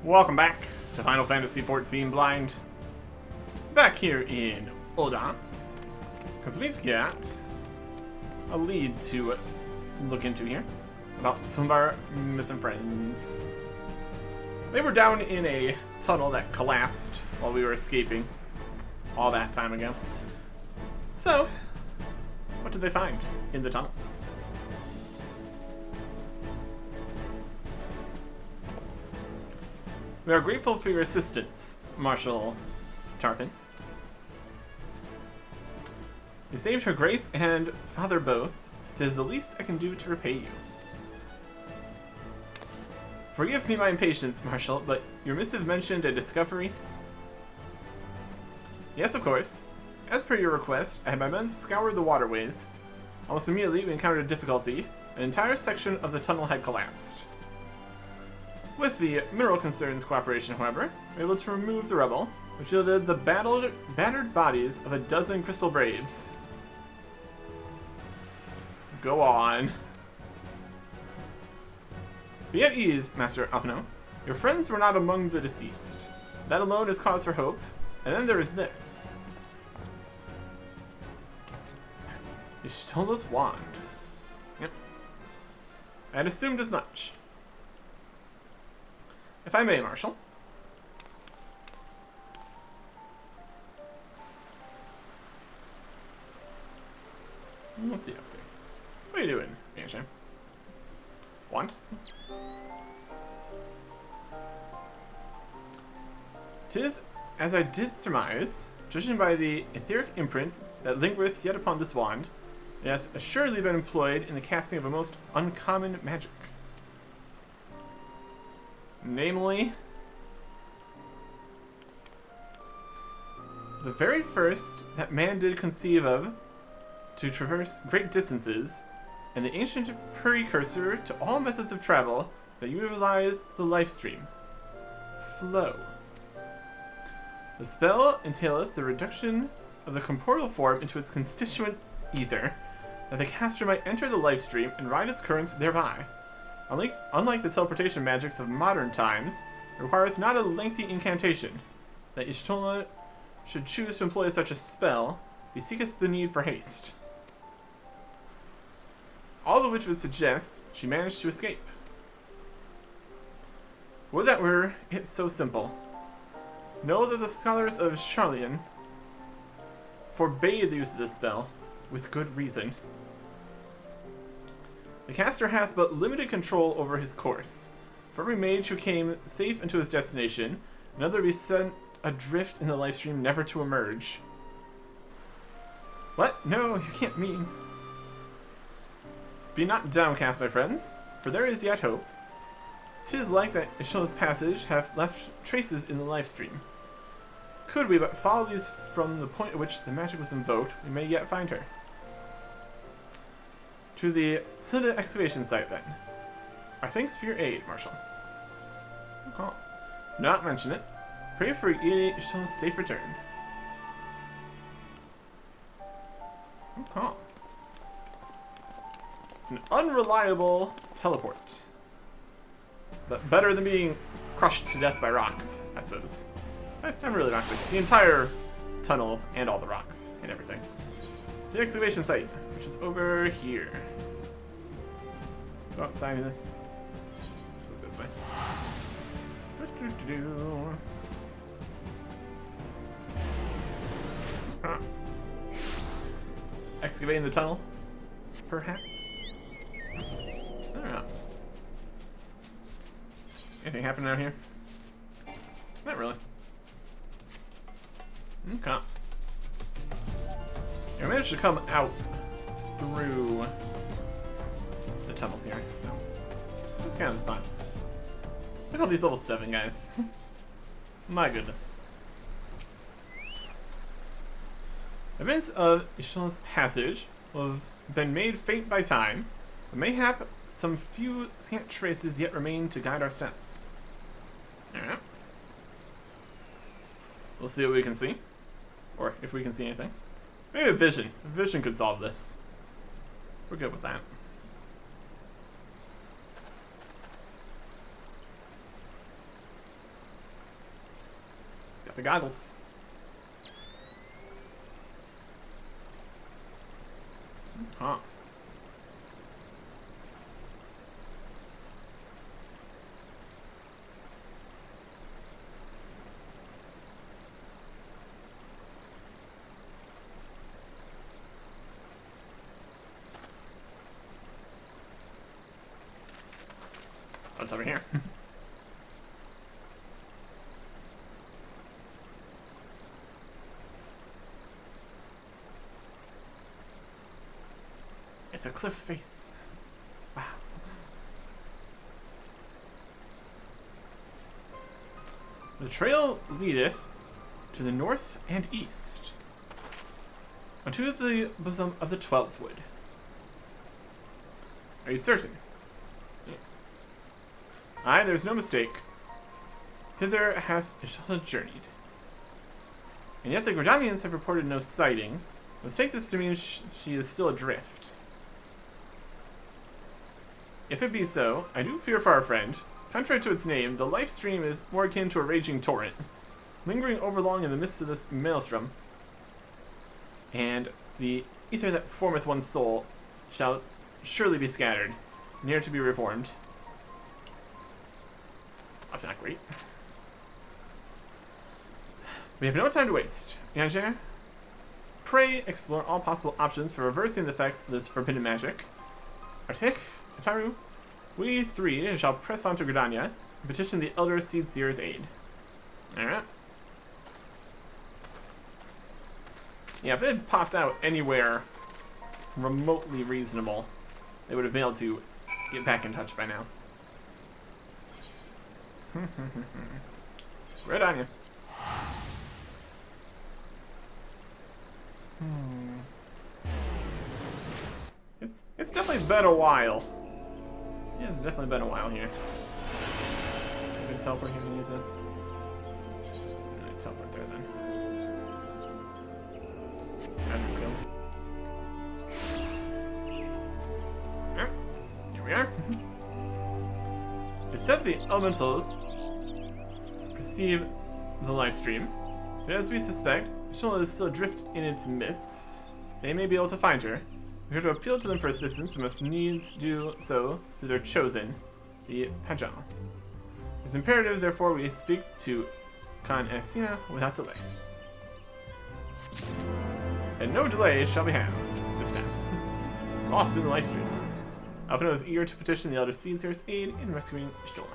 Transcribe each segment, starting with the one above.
Welcome back to Final Fantasy XIV Blind. Back here in Oda, because we've got a lead to look into here about some of our missing friends. They were down in a tunnel that collapsed while we were escaping all that time ago. So, what did they find in the tunnel? We are grateful for your assistance, Marshal Tarpon. You saved her grace and father both. 'Tis the least I can do to repay you. Forgive me my impatience, Marshal, but your missive mentioned a discovery. Yes, of course. As per your request, I had my men scour the waterways. Almost immediately, we encountered a difficulty. An entire section of the tunnel had collapsed. With the Mineral Concern's cooperation, however, we were able to remove the rubble, which yielded the battered bodies of a dozen Crystal Braves. Go on. Be at ease, Master Alphino. Your friends were not among the deceased. That alone is cause for hope. And then there is this. Y'shtola's wand. Yep. I had assumed as much. If I may, Marshal. What's he up to? What are you doing, Bansham? Want? 'Tis as I did surmise, judging by the etheric imprint that lingereth yet upon this wand, it hath assuredly been employed in the casting of a most uncommon magic. Namely, the very first that man did conceive of to traverse great distances, and the ancient precursor to all methods of travel that utilize the life stream, flow. The spell entaileth the reduction of the corporeal form into its constituent ether, that the caster might enter the life stream and ride its currents thereby. Unlike the teleportation magics of modern times, it requireth not a lengthy incantation. That Y'shtola should choose to employ such a spell, beseeketh the need for haste. All of which would suggest she managed to escape. Would that were it so simple. Know that the scholars of Charlian forbade the use of this spell, with good reason. The caster hath but limited control over his course. For every mage who came safe into his destination, another be sent adrift in the lifestream never to emerge. What? No, you can't mean. Be not downcast, my friends, for there is yet hope. 'Tis like that Y'shtola's passage hath left traces in the lifestream. Could we but follow these from the point at which the magic was invoked, we may yet find her. To the Cylinder excavation site, then. Our thanks for your aid, Marshal. Oh, not mention it. Pray for Y'shtola's safe return. Okay. An unreliable teleport. But better than being crushed to death by rocks, I suppose. Not really, actually. The entire tunnel and all the rocks and everything. The excavation site, which is over here. Go outside of this. Look this way. Huh. Excavating the tunnel, perhaps? I don't know. Anything happen out here? Not really. Okay. I managed to come out through the tunnels here, so that's kind of the spot. Look at all these level 7 guys. My goodness. Events of Y'shtola's passage will have been made faint by time, but mayhap some few scant traces yet remain to guide our steps. Alright. We'll see what we can see. Or if we can see anything. Maybe a vision. A vision could solve this. We're good with that. Got the goggles. Huh. What's over here? It's a cliff face. Wow. The trail leadeth to the north and east, unto the bosom of the Twelves Wood. Are you certain? Aye, there's no mistake. Thither hath Ishala journeyed. And yet the Gordanians have reported no sightings. Let's take this to mean she is still adrift. If it be so, I do fear for our friend. Contrary to its name, the life stream is more akin to a raging torrent, lingering overlong in the midst of this maelstrom. And the ether that formeth one's soul shall surely be scattered, ne'er to be reformed. That's not great. We have no time to waste. Yanger, pray explore all possible options for reversing the effects of this forbidden magic. Artik, Tataru, we three shall press on to Gridania and petition the Elder Seed Seer's aid. Alright. Yeah, if they had popped out anywhere remotely reasonable, they would have been able to get back in touch by now. Right on you. It's definitely been a while. Yeah, it's definitely been a while here. I can teleport here and use this. Alright, teleport there then. Let's go. Alright, here we are. It said the elementals perceive the live stream, but as we suspect, Shola is still adrift in its midst. They may be able to find her. If we are to appeal to them for assistance, we must needs do so through their chosen, the Pajal. It's imperative, therefore, we speak to Khan Esina without delay. And no delay shall we have this time. Lost in the live stream. Alphino is eager to petition the Elder Seedseer's aid in rescuing Shola.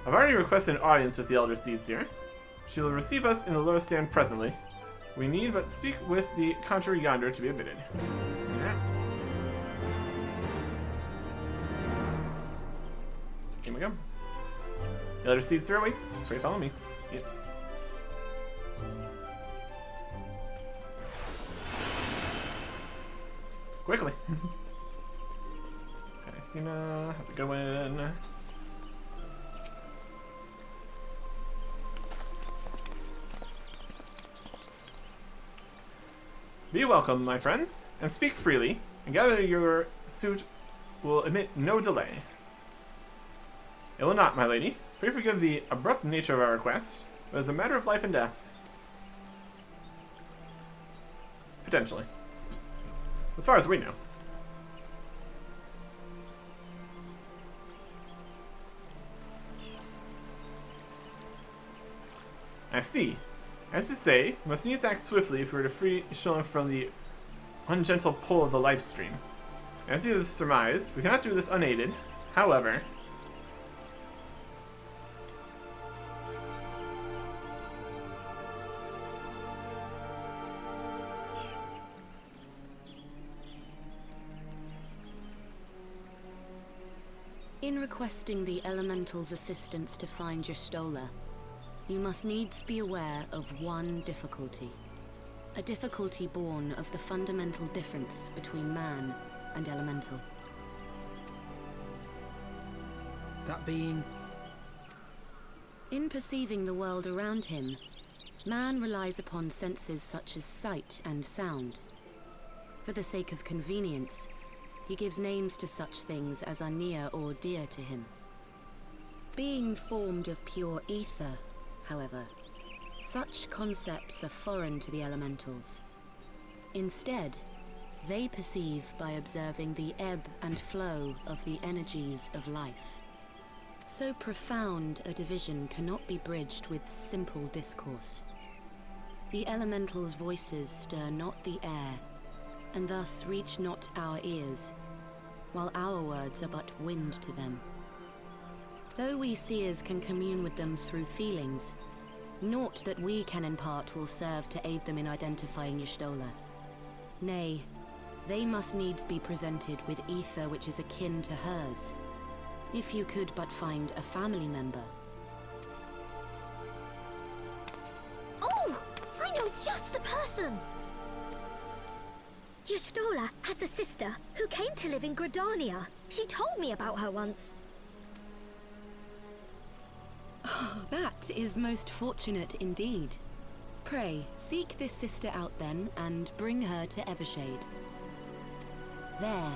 I've already requested an audience with the Elder Seedseer. She will receive us in the lower stand presently. We need but speak with the conjurer yonder to be admitted. Yeah. Here we go. The Elder Seedseer waits. Pray follow me. Yep. Quickly. Sina, how's it going? Be welcome, my friends, and speak freely, and gather your suit will admit no delay. It will not, my lady. Pray forgive the abrupt nature of our request, but it's a matter of life and death. Potentially. As far as we know. I see. As you say, we must needs act swiftly if we were to free Shola from the ungentle pull of the life stream. As you have surmised, we cannot do this unaided. However, in requesting the Elemental's assistance to find your Stola, you must needs be aware of one difficulty. A difficulty born of the fundamental difference between man and Elemental. That being? In perceiving the world around him, man relies upon senses such as sight and sound. For the sake of convenience, he gives names to such things as are near or dear to him. Being formed of pure ether, however, Such concepts are foreign to the elementals. Instead, they perceive by observing the ebb and flow of the energies of life. So profound a division cannot be bridged with simple discourse. The elementals' voices stir not the air, and thus reach not our ears, while our words are but wind to them. Though we seers can commune with them through feelings, naught that we can impart will serve to aid them in identifying Y'shtola. Nay, they must needs be presented with ether which is akin to hers. If you could but find a family member. Oh! I know just the person! Y'shtola has a sister who came to live in Gridania. She told me about her once. Oh, that is most fortunate indeed. Pray, seek this sister out then, and bring her to Evershade. There,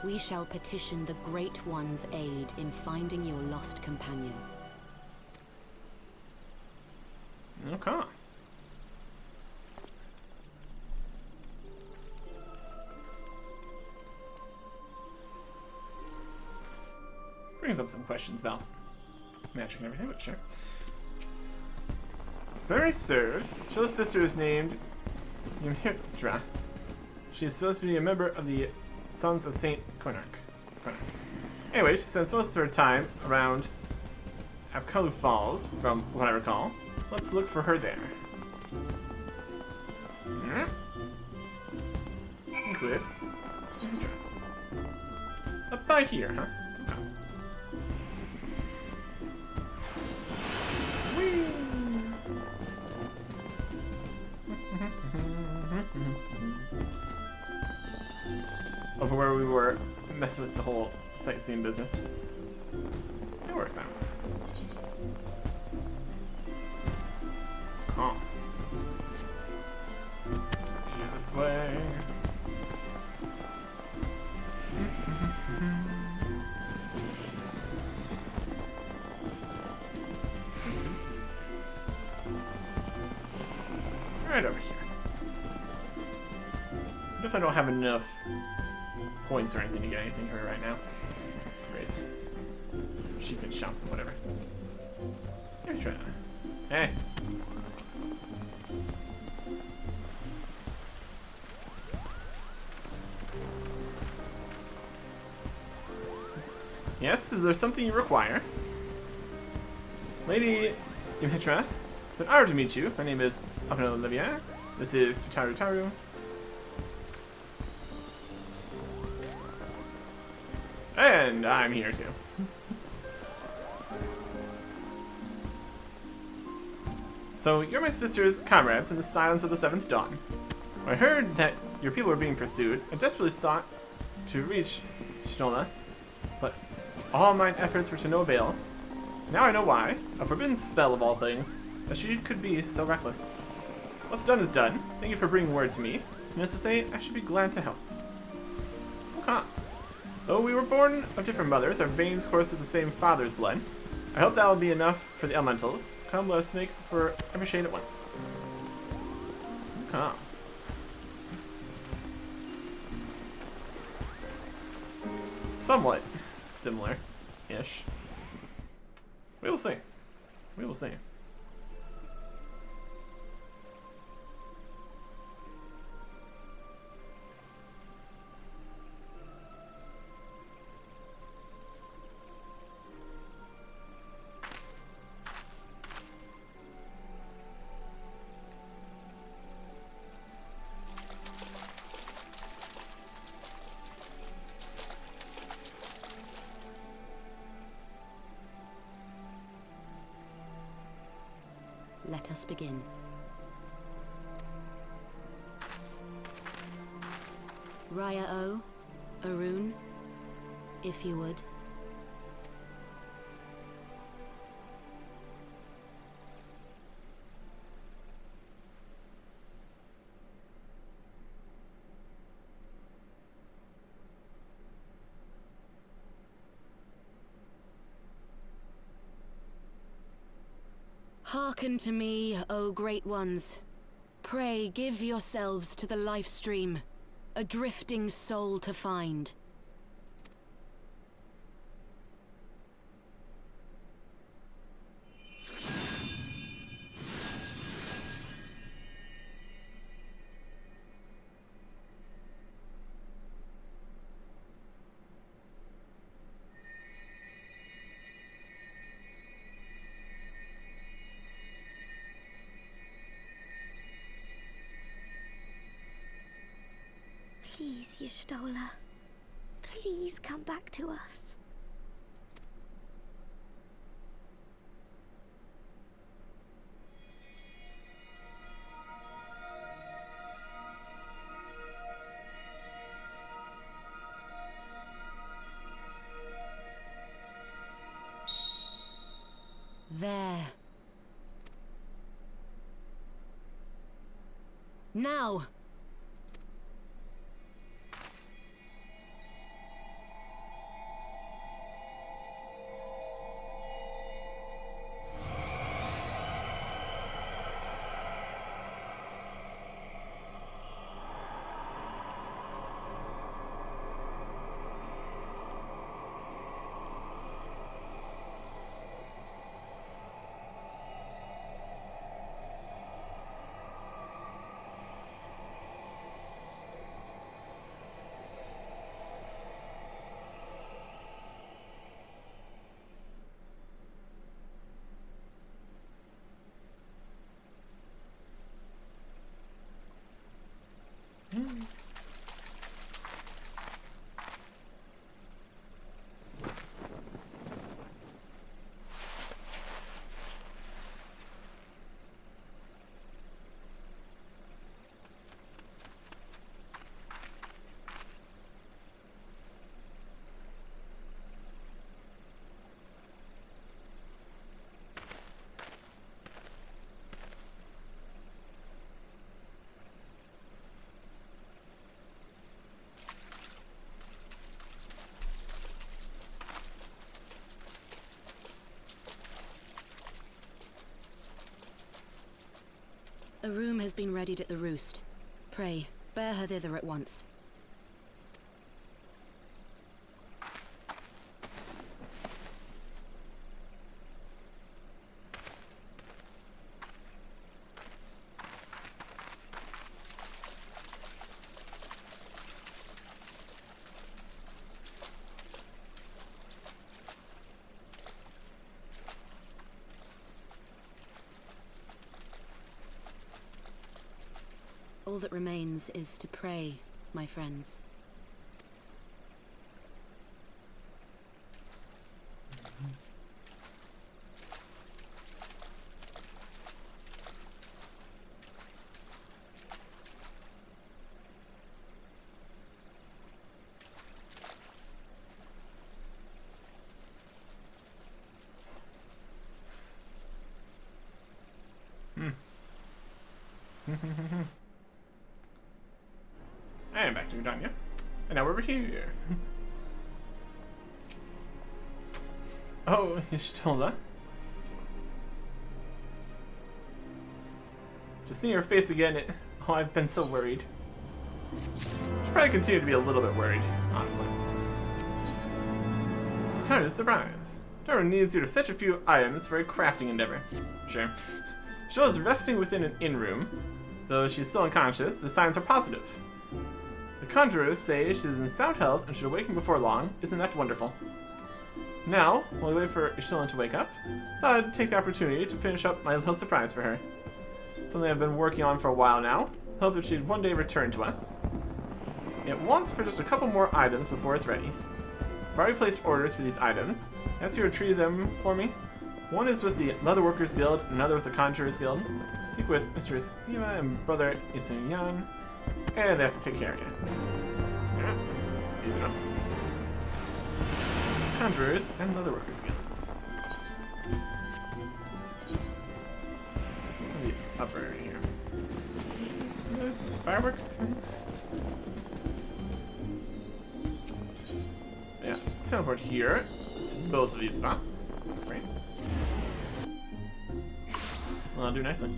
we shall petition the Great One's aid in finding your lost companion. Okay. Brings up some questions about matching and everything, but sure. Very serves. Shill's sister is named Ymhitra. She is supposed to be a member of the Sons of Saint Konark. Anyway, she spends most of her time around Apkalu Falls, from what I recall. Let's look for her there. With Ymhitra. Up by here, huh? Okay. Over where we were messing with the whole sightseeing business. It works out. Calm. This way. Right over here. If I don't have enough points or anything to get anything here right now. Race. Sheep and shops and whatever. Here, try. Hey. Yes, is there something you require? Lady Ymhitra, it's an honor to meet you. My name is Akano Olivia. This is Taru Taru. And I'm here too. So, you're my sister's comrades in the silence of the Seventh Dawn. When I heard that your people were being pursued, I desperately sought to reach Y'shtola, but all mine efforts were to no avail. Now I know why. A forbidden spell of all things, that she could be so reckless. What's done is done. Thank you for bringing word to me. Needless to say, I should be glad to help. Okay. Though we were born of different mothers, our veins course with the same father's blood. I hope that will be enough for the elementals. Come, let us make for every shade at once. Okay. Somewhat similar-ish. We will see. We will see. Let us begin. Raya O, Arun, if you would. Hearken to me, O great ones. Pray give yourselves to the life stream, a drifting soul to find. Please, Y'shtola. Please come back to us. There. Now! A room has been readied at the roost. Pray, bear her thither at once. All that remains is to pray, my friends. And back to Gridania. And now we're over here. Oh, Y'shtola. Just seeing your face again, oh, I've been so worried. Should probably continue to be a little bit worried, honestly. Time to surprise. Darwin needs you to fetch a few items for a crafting endeavor. Sure. Y'shtola's resting within an inn room. Though she's still unconscious, the signs are positive. The conjurers say she's in sound health and should awaken before long. Isn't that wonderful? Now, while we wait for Y'shtola to wake up, I thought I'd take the opportunity to finish up my little surprise for her. Something I've been working on for a while now. Hope that she'd one day return to us. It wants for just a couple more items before it's ready. I've already placed orders for these items. Ask you to retrieve them for me. One is with the Leatherworkers Guild, another with the Conjurers Guild. Speak with Mistress Eva and Brother Isun-yan, and they have to take care of you. Yeah, easy enough. Conjurers and Leatherworkers Guilds. From the upper here. Fireworks? Yeah, teleport here to both of these spots. That's great. I'll do nicely.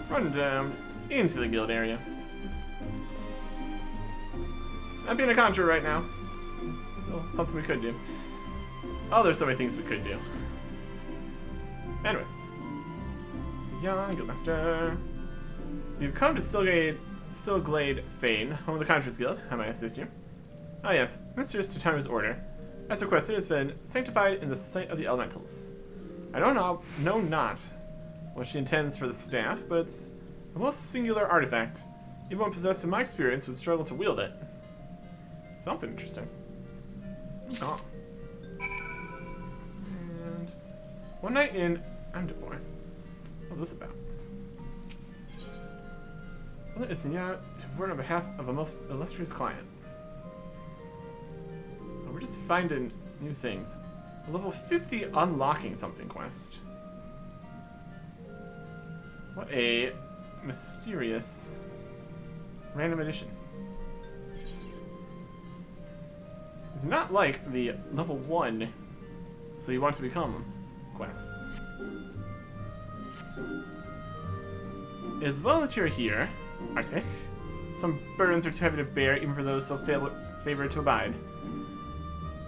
Run down into the guild area. Not being a conjurer right now. Still something we could do. Oh, there's so many things we could do. Anyways. So young, Guildmaster. So you've come to Stillglade Fane, home of the Conjurers Guild. How may I assist you? Ah yes, Mistress Tataru's order, as requested, has been sanctified in the sight of the elementals. I know not what she intends for the staff, but it's a most singular artifact. Even one possessed in my experience would struggle to wield it. Something interesting. Oh. And one night in Amdapor. What's this about? Well, listen, yeah, we're on behalf of a most illustrious client. We're just finding new things. A level 50 unlocking something quest. What a mysterious random addition. It's not like the level 1, so you want to become quests. It is well that you're here, Arctic. Some burdens are too heavy to bear, even for those so favored to abide.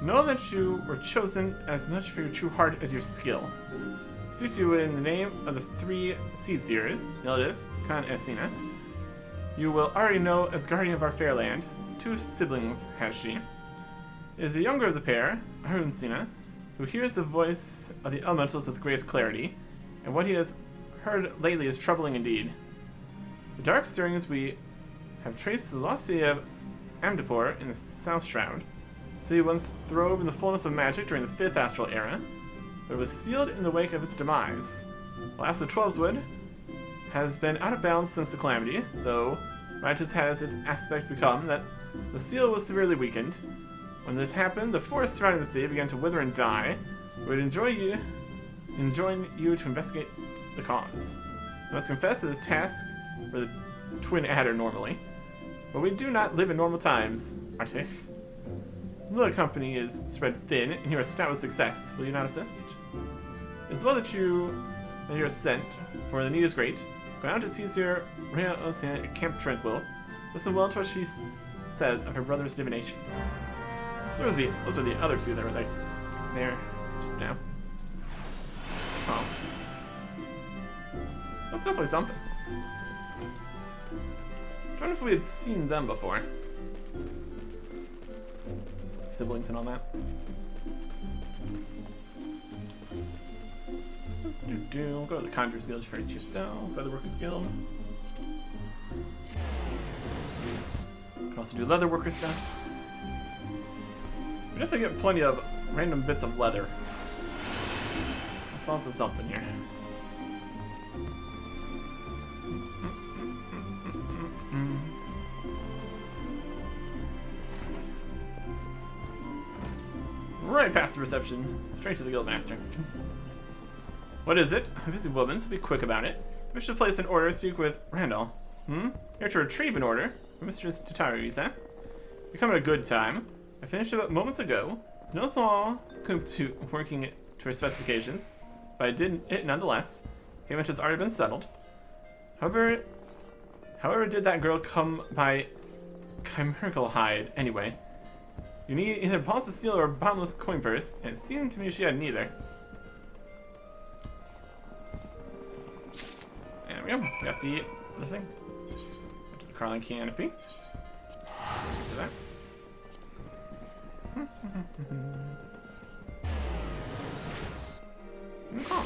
Know that you were chosen as much for your true heart as your skill. Speak to you in the name of the 3 Seed Seers, Nildis, Khan, and Sina. You will already know as guardian of our fair land. 2 siblings has she. It is the younger of the pair, Harun Sina, who hears the voice of the elementals with greatest clarity, and what he has heard lately is troubling indeed. The dark stirrings we have traced to the lost city of Amdapor in the South Shroud. City once throve in the fullness of magic during the 5th Astral Era, but it was sealed in the wake of its demise. Last the 12's Wood has been out of bounds since the Calamity, so magic has its aspect become that the seal was severely weakened. When this happened, the forests surrounding the city began to wither and die. We would enjoin you to investigate the cause. I must confess that this task for the Twin Adder normally, but we do not live in normal times, Arctic. The company is spread thin, and you are stout with success. Will you not assist? It is well that you are sent, for the need is great. Go down to Caesar Rhea Ocean at Camp Tranquil. Listen well to what she says of her brother's divination. Those are the other 2 that were like there, just now. Oh. That's definitely something. I wonder if we had seen them before. Siblings and all that. We'll go to the Conjurers Guild first here, though. Leatherworkers Guild. Can also do leatherworker stuff. We definitely get plenty of random bits of leather. That's also something here. Right past the reception, straight to the Guildmaster. What is it? A busy woman, so be quick about it. Wish to place an order, speak with Randall. Here to retrieve an order from Mistress Tataru, you said? You come at a good time. I finished about moments ago. No small coup to working it to her specifications, but I did it nonetheless. Payment has already been settled. However did that girl come by chimerical hide anyway? You need either balls of steel or a bottomless coin purse, and it seemed to me she had neither. There we go. We got the other thing. Go to the crawling canopy. To that. Oh.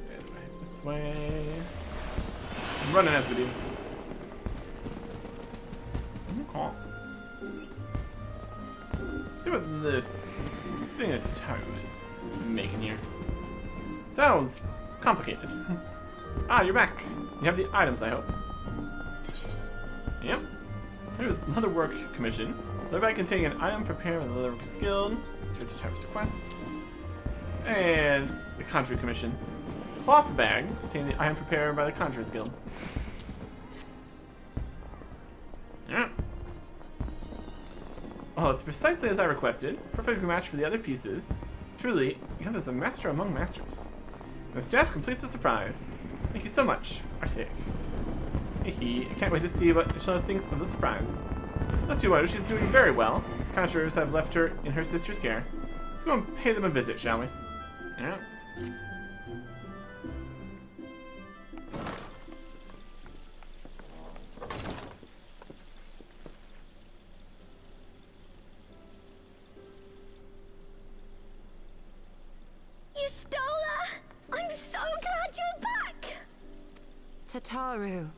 Anyway, this way. I'm running as we do. Oh. See what this thing that Tataru is making here. Sounds complicated. Ah, you're back. You have the items, I hope. Yep. Here's Leatherwork Commission. Thereby containing an item prepared by the Leatherworkers Guild. It's your Tataru's requests. And the Conjuring Commission. Cloth bag containing the item prepared by the Conjurers Guild. Yeah. Oh, it's precisely as I requested. Perfect match for the other pieces. Truly, you have as a master among masters. The staff completes the surprise. Thank you so much, Archaic. Hehe, I can't wait to see what Shona thinks of the surprise. Let's see what she's doing very well. Conjurers have left her in her sister's care. Let's go and pay them a visit, shall we? Yeah. You stole her! I'm so glad you're back! Tataru.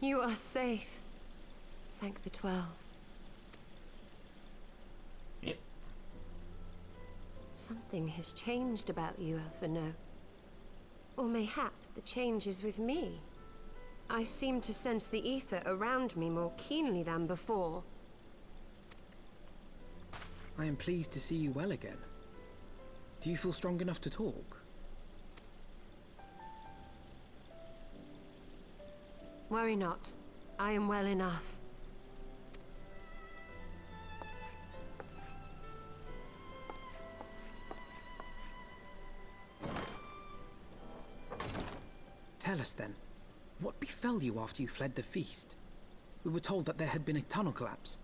You are safe. Thank the 12. Yep. Something has changed about you, Alphino. Or mayhap the change is with me. I seem to sense the ether around me more keenly than before. I am pleased to see you well again. Do you feel strong enough to talk? Worry not. I am well enough. Tell us then, what befell you after you fled the feast? We were told that there had been a tunnel collapse.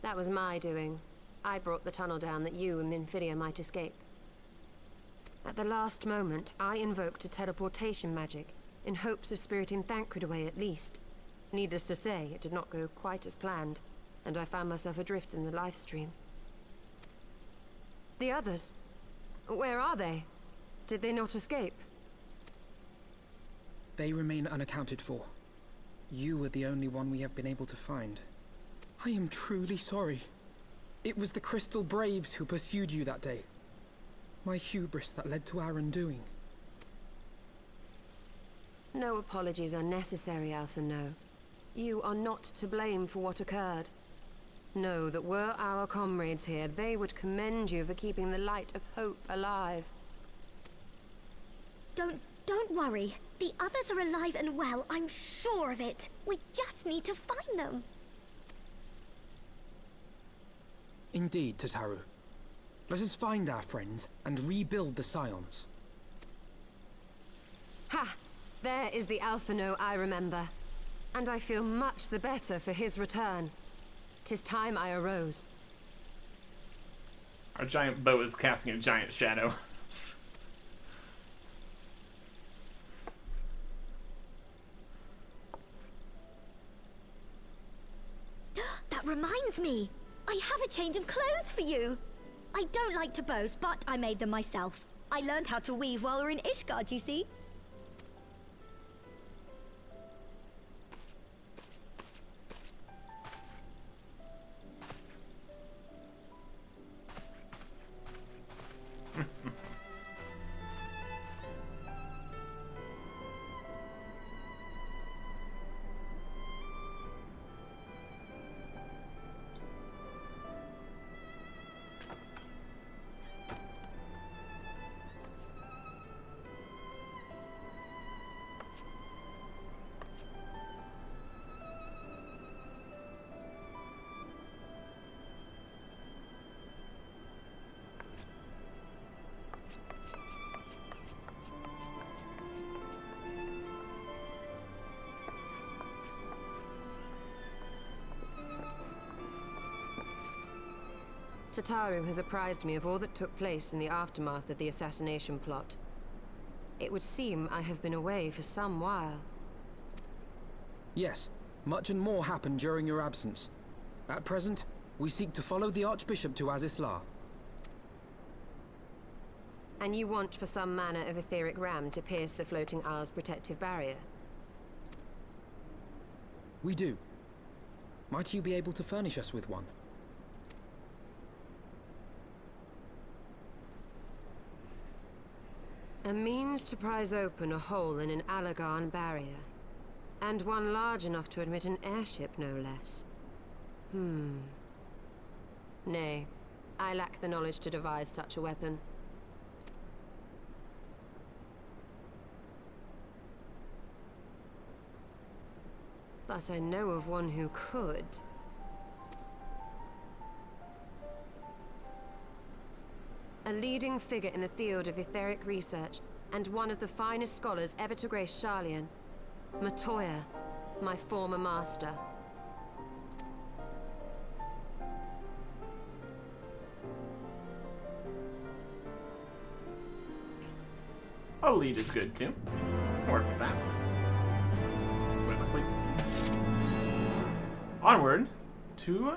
That was my doing. I brought the tunnel down that you and Minfidia might escape. At the last moment, I invoked a teleportation magic, in hopes of spiriting Thancred away at least. Needless to say, it did not go quite as planned, and I found myself adrift in the life stream. The others? Where are they? Did they not escape? They remain unaccounted for. You were the only one we have been able to find. I am truly sorry. It was the Crystal Braves who pursued you that day. My hubris that led to our undoing. No apologies are necessary, Alphino. You are not to blame for what occurred. Know that were our comrades here, they would commend you for keeping the light of hope alive. Don't worry. The others are alive and well, I'm sure of it. We just need to find them. Indeed, Tataru. Let us find our friends and rebuild the Scions. Ha! There is the Alphino I remember. And I feel much the better for his return. 'Tis time I arose. Our giant bow is casting a giant shadow. That reminds me. I have a change of clothes for you. I don't like to boast, but I made them myself. I learned how to weave while we're in Ishgard, you see. Tataru has apprised me of all that took place in the aftermath of the assassination plot. It would seem I have been away for some while. Yes, much and more happened during your absence. At present, we seek to follow the Archbishop to Azisla. And you want for some manner of etheric ram to pierce the floating isle's protective barrier? We do. Might you be able to furnish us with one? A means to prise open a hole in an Allagan barrier. And one large enough to admit an airship, no less. Nay, I lack the knowledge to devise such a weapon. But I know of one who could. A leading figure in the field of etheric research, and one of the finest scholars ever to grace Sharlayan. Matoya, my former master. A lead is good too. Work with that. Quest complete. Onward to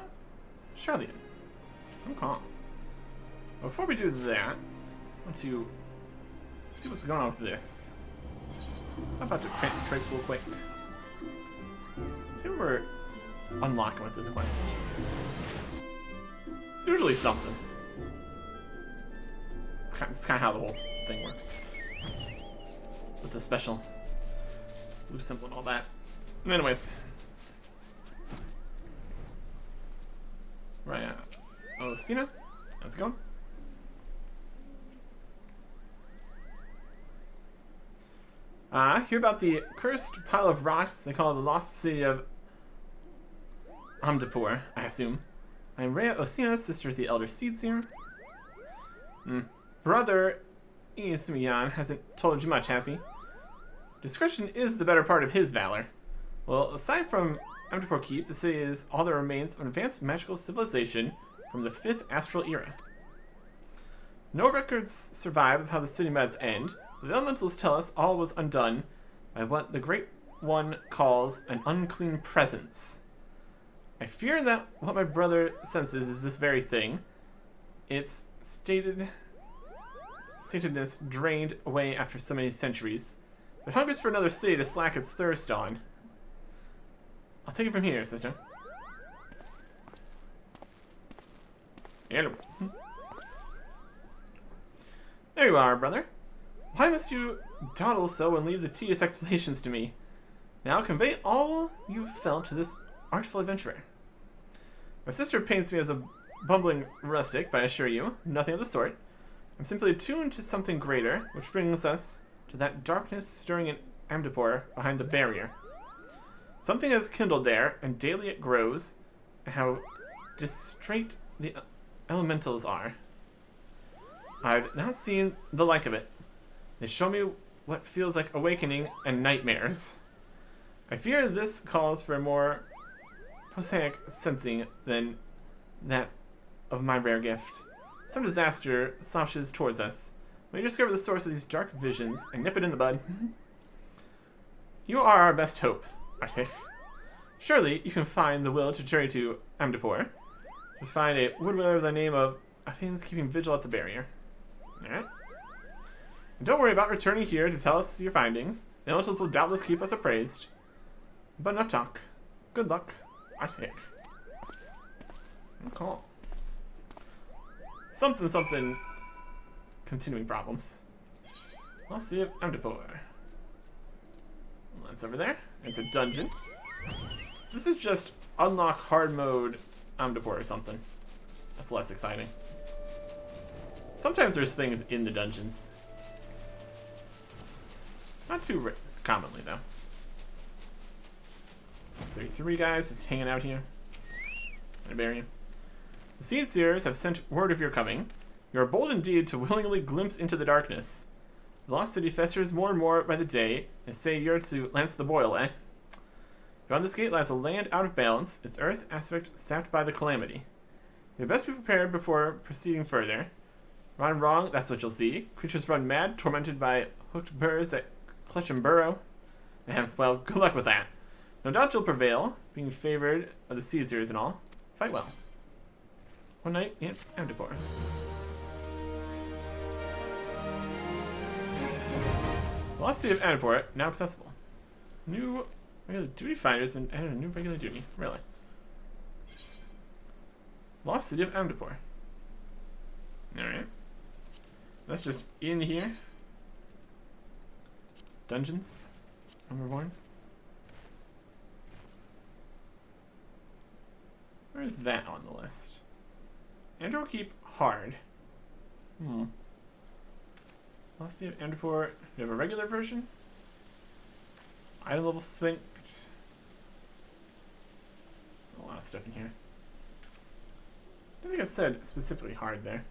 Sharlayan. Okay. Before we do that, I want to see what's going on with this. I'm about to print the trick real quick. See what we're unlocking with this quest. It's usually something. It's kind of how the whole thing works. With the special blue symbol and all that. Anyways. Right, oh, Cena. How's it going? Hear about the cursed pile of rocks they call the lost city of Amdapur, I assume. I'm Rhea Osina, sister of the elder Seedseer. Brother Isumiyan hasn't told you much, has he? Discretion is the better part of his valor. Well, aside from Amdapur Keep, the city is all that remains of an advanced magical civilization from the 5th Astral Era. No records survive of how the city meds end, but the elementals tell us all was undone by what the Great One calls an unclean presence. I fear that what my brother senses is this very thing. Its statedness drained away after so many centuries, but hungers for another city to slack its thirst on. I'll take it from here, sister. There you are, brother. Why must you dawdle so and leave the tedious explanations to me? Now convey all you've felt to this artful adventurer. My sister paints me as a bumbling rustic, but I assure you, nothing of the sort. I'm simply attuned to something greater, which brings us to that darkness stirring in Amdapur behind the barrier. Something has kindled there, and daily it grows. How distrait the elementals are. I've not seen the like of it. They show me what feels like awakening and nightmares. I fear this calls for a more prosaic sensing than that of my rare gift. Some disaster slouches towards us. May you discover the source of these dark visions and nip it in the bud. You are our best hope, Artik. Surely you can find the will to journey to Amdapur, to find a woodwiller by the name of Afine's keeping vigil at the barrier. Alright. And don't worry about returning here to tell us your findings. The elementals will doubtless keep us appraised. But enough talk. Good luck, Artik. Okay. Something. Continuing problems. Let's see if Amdapur. That's over there. It's a dungeon. This is just unlock hard mode Amdapur or something. That's less exciting. Sometimes there's things in the dungeons. Not too commonly, though. 33 guys just hanging out here. I bury you. The Seedseers have sent word of your coming. You are bold indeed to willingly glimpse into the darkness. The lost city festers more and more by the day. They say you're to lance the boil, eh? Beyond this gate lies a land out of balance, its earth aspect sapped by the calamity. You had best be prepared before proceeding further. Run wrong, that's what you'll see. Creatures run mad, tormented by hooked burrs that clutch and burrow. And, well, good luck with that. No doubt you'll prevail, being favored of the Seedseers and all. Fight well. One night in Amdapur. The lost city of Amdapur, now accessible. New regular duty finder has been added a new regular duty. Really? Lost city of Amdapur. Alright. That's just in here. Dungeons. Number 1. Where is that on the list? Andrew Keep hard. Let's see if Enderport. We have a regular version. Item level synced. A lot of stuff in here. I think I said specifically hard there.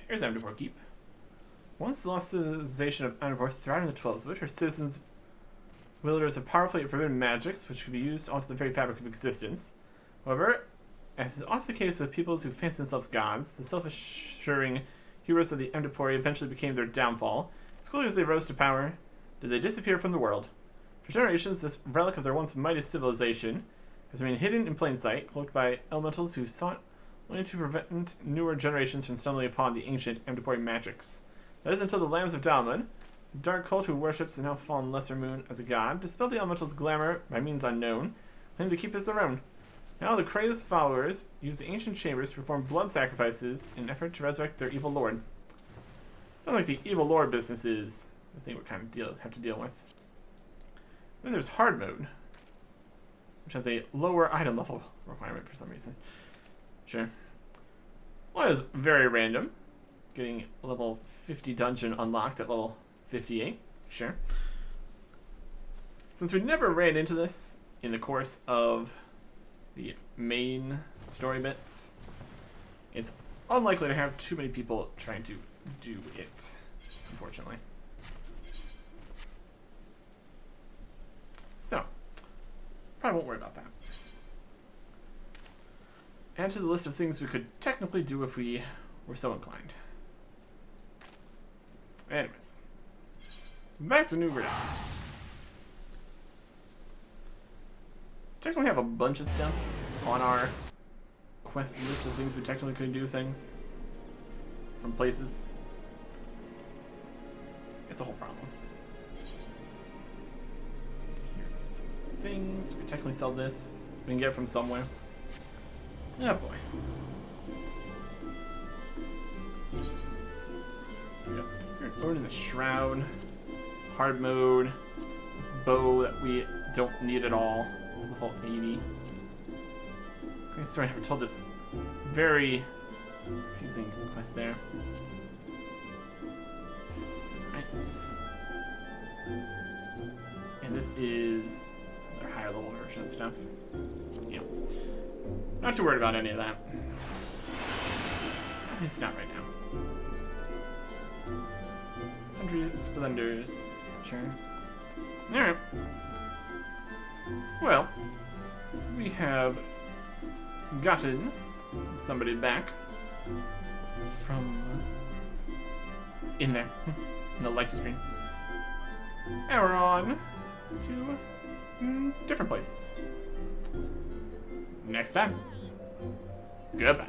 Here's Enderport Keep. Once the lost civilization of Enderport thrived in the 12s, which her citizens wielded a powerful yet forbidden magics which could be used onto the very fabric of existence. However, as is often the case with peoples who fancy themselves gods, the self-assuring heroes of the Enderport eventually became their downfall. As quickly as they rose to power, did they disappear from the world. For generations, this relic of their once mighty civilization has remained hidden in plain sight, cloaked by elementals who sought only to prevent newer generations from stumbling upon the ancient Enderport magics. That is until the Lambs of Dalman, the dark cult who worships the now fallen Lesser Moon as a god, dispelled the elemental's glamour by means unknown, claimed to keep as their own. Now the crazed followers use the ancient chambers to perform blood sacrifices in an effort to resurrect their evil lord. Sounds like the evil lord business is the thing we kind of have to deal with. Then there's hard mode, which has a lower item level requirement for some reason. Sure. Well, it is very random. Getting level 50 dungeon unlocked at level 58. Sure. Since we never ran into this in the course of the main story bits, it's unlikely to have too many people trying to do it, unfortunately. So, probably won't worry about that. Add to the list of things we could technically do if we were so inclined. Anyways, back to New Ground. Technically have a bunch of stuff on our quest list of things we technically could do things from places. It's a whole problem. Here's things. We technically sell this. We can get it from somewhere. Oh boy. We got Lord in the Shroud. Hard mode. This bow that we don't need at all. It's level 80. Okay, sorry, I never told this very confusing quest there. Right. And this is another higher level version of stuff. Yeah. Not too worried about any of that. At least not right now. Sundry Splendors. Sure. Alright. Well, we have gotten somebody back from in there, in the live stream. And we're on to different places. Next time. Goodbye.